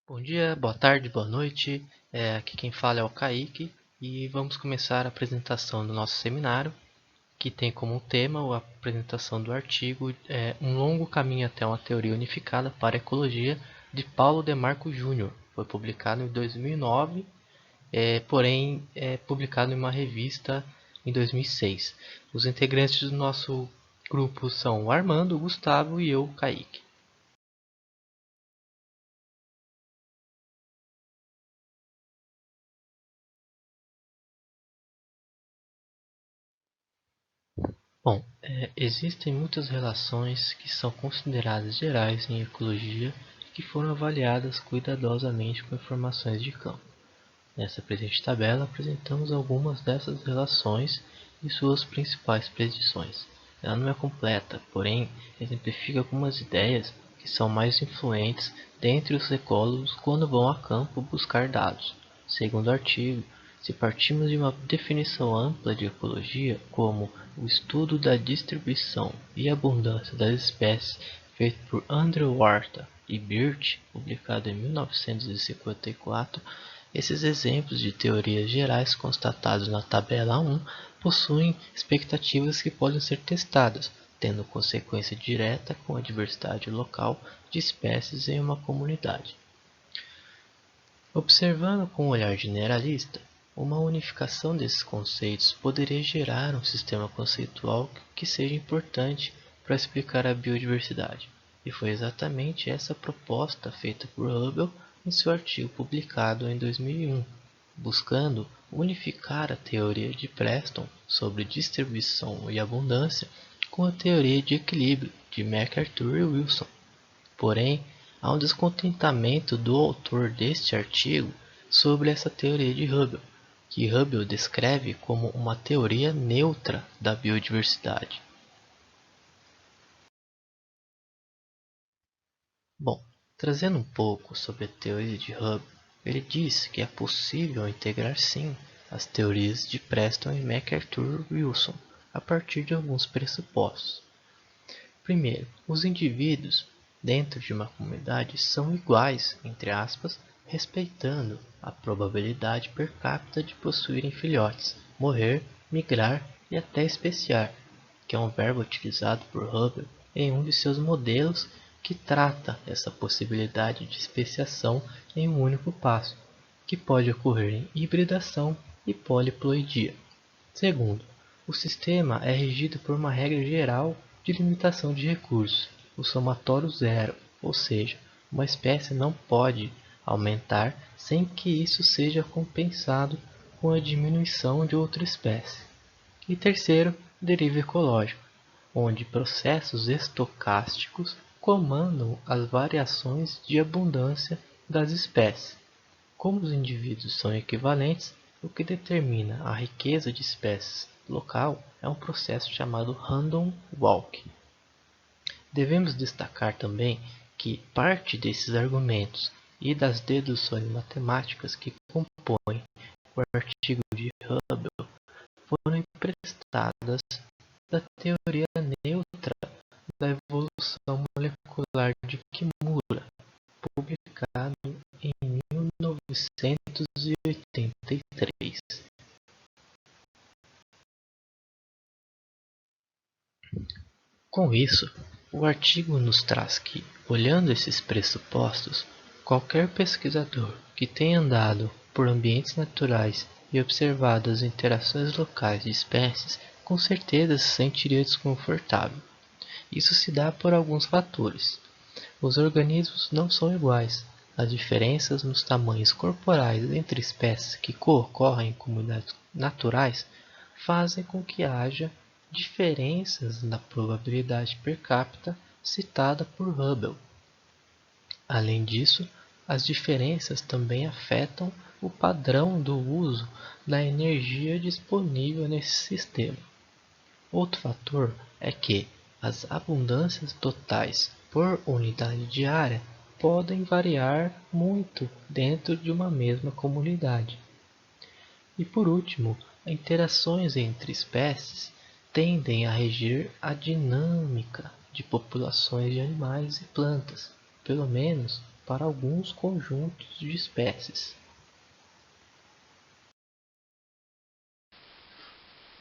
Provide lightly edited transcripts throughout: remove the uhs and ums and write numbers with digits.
Bom dia, boa tarde, boa noite. Aqui quem fala é o Kaique e vamos começar a apresentação do nosso seminário, que tem como tema a apresentação do artigo Um longo caminho até uma teoria unificada para a ecologia, de Paulo Demarco Júnior. Foi publicado em 2009, porém publicado em uma revista em 2006. Os integrantes do nosso grupo são o Armando, o Gustavo e eu, Kaique. Bom, existem muitas relações que são consideradas gerais em ecologia e que foram avaliadas cuidadosamente com informações de campo. Nessa presente tabela apresentamos algumas dessas relações e suas principais predições. Ela não é completa, porém exemplifica algumas ideias que são mais influentes dentre os ecólogos quando vão a campo buscar dados. Segundo o artigo, se partimos de uma definição ampla de ecologia, como o estudo da distribuição e abundância das espécies feito por Andrew Warta e Birch, publicado em 1954, esses exemplos de teorias gerais constatados na tabela 1 possuem expectativas que podem ser testadas, tendo consequência direta com a diversidade local de espécies em uma comunidade. Observando com um olhar generalista, uma unificação desses conceitos poderia gerar um sistema conceitual que seja importante para explicar a biodiversidade, e foi exatamente essa proposta feita por Hubble em seu artigo publicado em 2001, buscando unificar a teoria de Preston sobre distribuição e abundância com a teoria de equilíbrio de MacArthur e Wilson. Porém, há um descontentamento do autor deste artigo sobre essa teoria de Hubble, que Hubble descreve como uma teoria neutra da biodiversidade. Bom, trazendo um pouco sobre a teoria de Hubble, ele diz que é possível integrar sim as teorias de Preston e MacArthur-Wilson a partir de alguns pressupostos. Primeiro, os indivíduos dentro de uma comunidade são iguais, entre aspas, respeitando a probabilidade per capita de possuírem filhotes, morrer, migrar e até especiar, que é um verbo utilizado por Hubble em um de seus modelos que trata essa possibilidade de especiação em um único passo, que pode ocorrer em hibridação e poliploidia. Segundo, o sistema é regido por uma regra geral de limitação de recursos, o somatório zero, ou seja, uma espécie não pode aumentar sem que isso seja compensado com a diminuição de outra espécie. E terceiro, deriva ecológico, onde processos estocásticos comandam as variações de abundância das espécies. Como os indivíduos são equivalentes, o que determina a riqueza de espécies local é um processo chamado random walk. Devemos destacar também que parte desses argumentos e das deduções matemáticas que compõem o artigo de Hubble foram emprestadas da teoria neutra da evolução molecular de Kimura, publicado em 1983. Com isso, o artigo nos traz que, olhando esses pressupostos, qualquer pesquisador que tenha andado por ambientes naturais e observado as interações locais de espécies, com certeza se sentiria desconfortável. Isso se dá por alguns fatores. Os organismos não são iguais. As diferenças nos tamanhos corporais entre espécies que ocorrem em comunidades naturais fazem com que haja diferenças na probabilidade per capita citada por Hubble. Além disso, as diferenças também afetam o padrão do uso da energia disponível nesse sistema. Outro fator é que as abundâncias totais por unidade de área podem variar muito dentro de uma mesma comunidade. E por último, interações entre espécies tendem a regir a dinâmica de populações de animais e plantas, pelo menos para alguns conjuntos de espécies.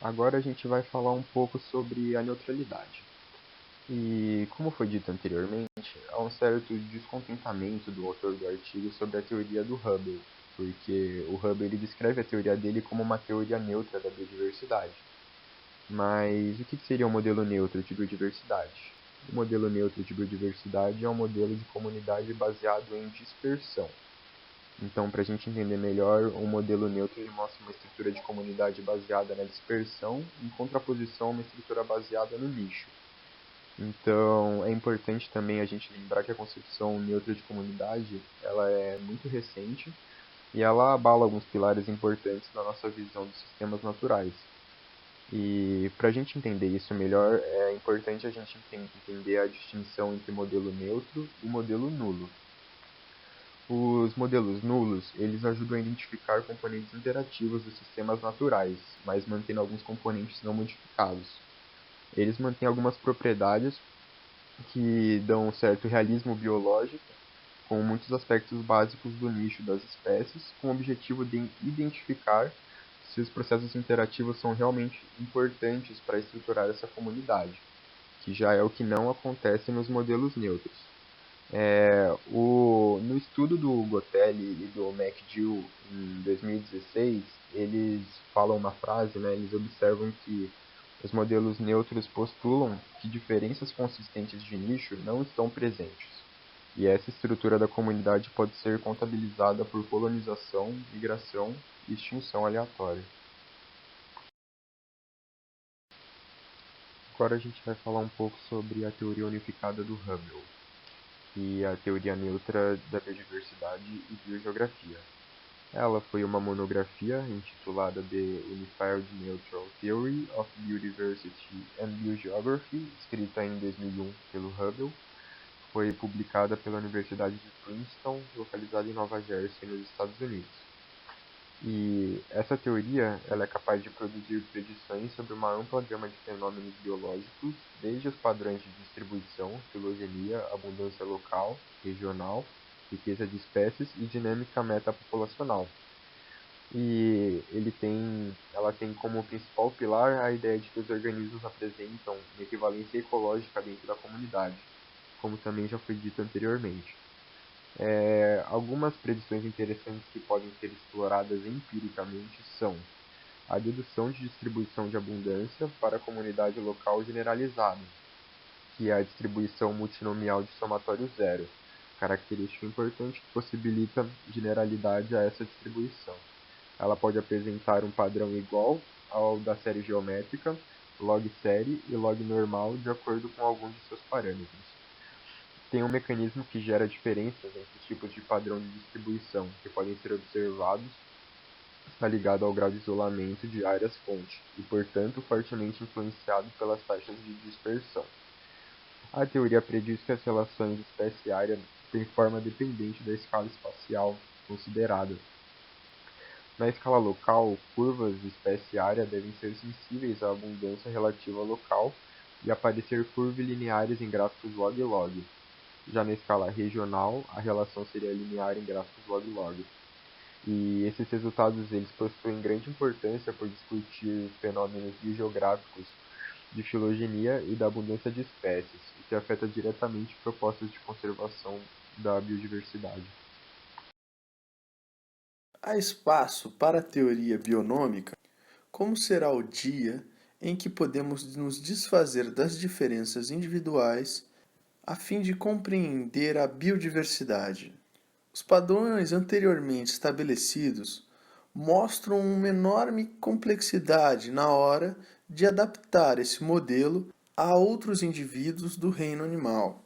Agora a gente vai falar um pouco sobre a neutralidade. E, como foi dito anteriormente, há um certo descontentamento do autor do artigo sobre a teoria do Hubble, porque o Hubble ele descreve a teoria dele como uma teoria neutra da biodiversidade. Mas o que seria um modelo neutro de biodiversidade? O modelo neutro de biodiversidade é um modelo de comunidade baseado em dispersão. Então, para a gente entender melhor, um modelo neutro ele mostra uma estrutura de comunidade baseada na dispersão, em contraposição a uma estrutura baseada no nicho. Então, é importante também a gente lembrar que a concepção neutra de comunidade ela é muito recente e ela abala alguns pilares importantes na nossa visão dos sistemas naturais. E para a gente entender isso melhor, é importante a gente entender a distinção entre modelo neutro e modelo nulo. Os modelos nulos, eles ajudam a identificar componentes interativos dos sistemas naturais, mas mantendo alguns componentes não modificados. Eles mantêm algumas propriedades que dão um certo realismo biológico, com muitos aspectos básicos do nicho das espécies, com o objetivo de identificar se os processos interativos são realmente importantes para estruturar essa comunidade, que já é o que não acontece nos modelos neutros. No estudo do Gotelli e do McGill em 2016, eles falam uma frase, né, eles observam que os modelos neutros postulam que diferenças consistentes de nicho não estão presentes, e essa estrutura da comunidade pode ser contabilizada por colonização, migração e extinção aleatória. Agora a gente vai falar um pouco sobre a teoria unificada do Hubble e a teoria neutra da biodiversidade e biogeografia. Ela foi uma monografia intitulada The Unified Neutral Theory of Biodiversity and Biogeography, escrita em 2001 pelo Hubble. Foi publicada pela Universidade de Princeton, localizada em Nova Jersey, nos Estados Unidos. E essa teoria ela é capaz de produzir predições sobre uma ampla gama de fenômenos biológicos, desde os padrões de distribuição, filogenia, abundância local, regional, riqueza de espécies e dinâmica metapopulacional. E ela tem como principal pilar a ideia de que os organismos apresentam uma equivalência ecológica dentro da comunidade, como também já foi dito anteriormente. Algumas predições interessantes que podem ser exploradas empiricamente são a dedução de distribuição de abundância para a comunidade local generalizada, que é a distribuição multinomial de somatório zero, característica importante que possibilita generalidade a essa distribuição. Ela pode apresentar um padrão igual ao da série geométrica, log série e log normal de acordo com alguns de seus parâmetros. Tem um mecanismo que gera diferenças entre os tipos de padrão de distribuição que podem ser observados, está ligado ao grau de isolamento de áreas-fonte e, portanto, fortemente influenciado pelas taxas de dispersão. A teoria prediz que as relações espécie-área têm forma dependente da escala espacial considerada. Na escala local, curvas de espécie-área devem ser sensíveis à abundância relativa local e aparecer curvilineares em gráficos log-log. Já na escala regional, a relação seria linear em gráficos log-log. E esses resultados eles possuem grande importância por discutir fenômenos biogeográficos de filogenia e da abundância de espécies, o que afeta diretamente propostas de conservação da biodiversidade. Há espaço para a teoria bionômica? Como será o dia em que podemos nos desfazer das diferenças individuais a fim de compreender a biodiversidade? Os padrões anteriormente estabelecidos mostram uma enorme complexidade na hora de adaptar esse modelo a outros indivíduos do reino animal.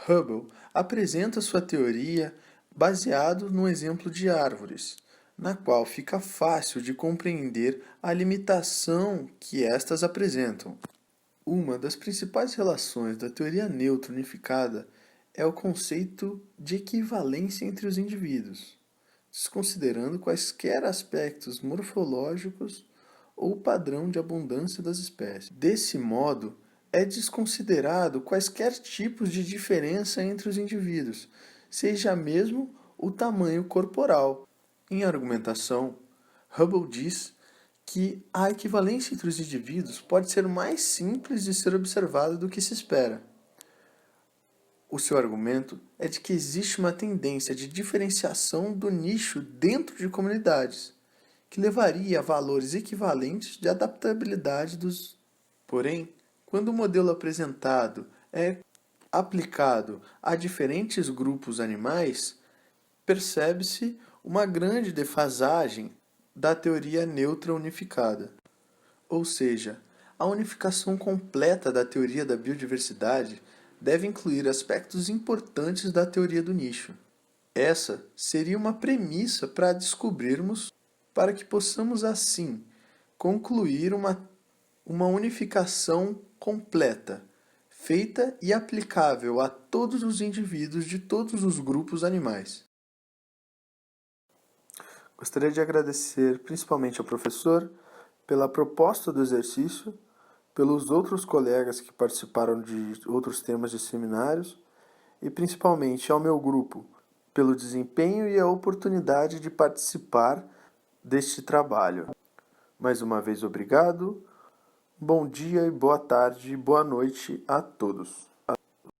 Hubble apresenta sua teoria baseado no exemplo de árvores, na qual fica fácil de compreender a limitação que estas apresentam. Uma das principais relações da teoria neutra unificada é o conceito de equivalência entre os indivíduos, desconsiderando quaisquer aspectos morfológicos ou padrão de abundância das espécies. Desse modo, é desconsiderado quaisquer tipos de diferença entre os indivíduos, seja mesmo o tamanho corporal. Em argumentação, Hubble diz que a equivalência entre os indivíduos pode ser mais simples de ser observada do que se espera. O seu argumento é de que existe uma tendência de diferenciação do nicho dentro de comunidades, que levaria a valores equivalentes de adaptabilidade dos. Porém, quando o modelo apresentado é aplicado a diferentes grupos animais, percebe-se uma grande defasagem da teoria neutra unificada. Ou seja, a unificação completa da teoria da biodiversidade deve incluir aspectos importantes da teoria do nicho. Essa seria uma premissa para descobrirmos, para que possamos assim concluir uma unificação completa, feita e aplicável a todos os indivíduos de todos os grupos animais. Gostaria de agradecer principalmente ao professor pela proposta do exercício, pelos outros colegas que participaram de outros temas de seminários e principalmente ao meu grupo, pelo desempenho e a oportunidade de participar deste trabalho. Mais uma vez, obrigado. Bom dia e boa tarde e boa noite a todos.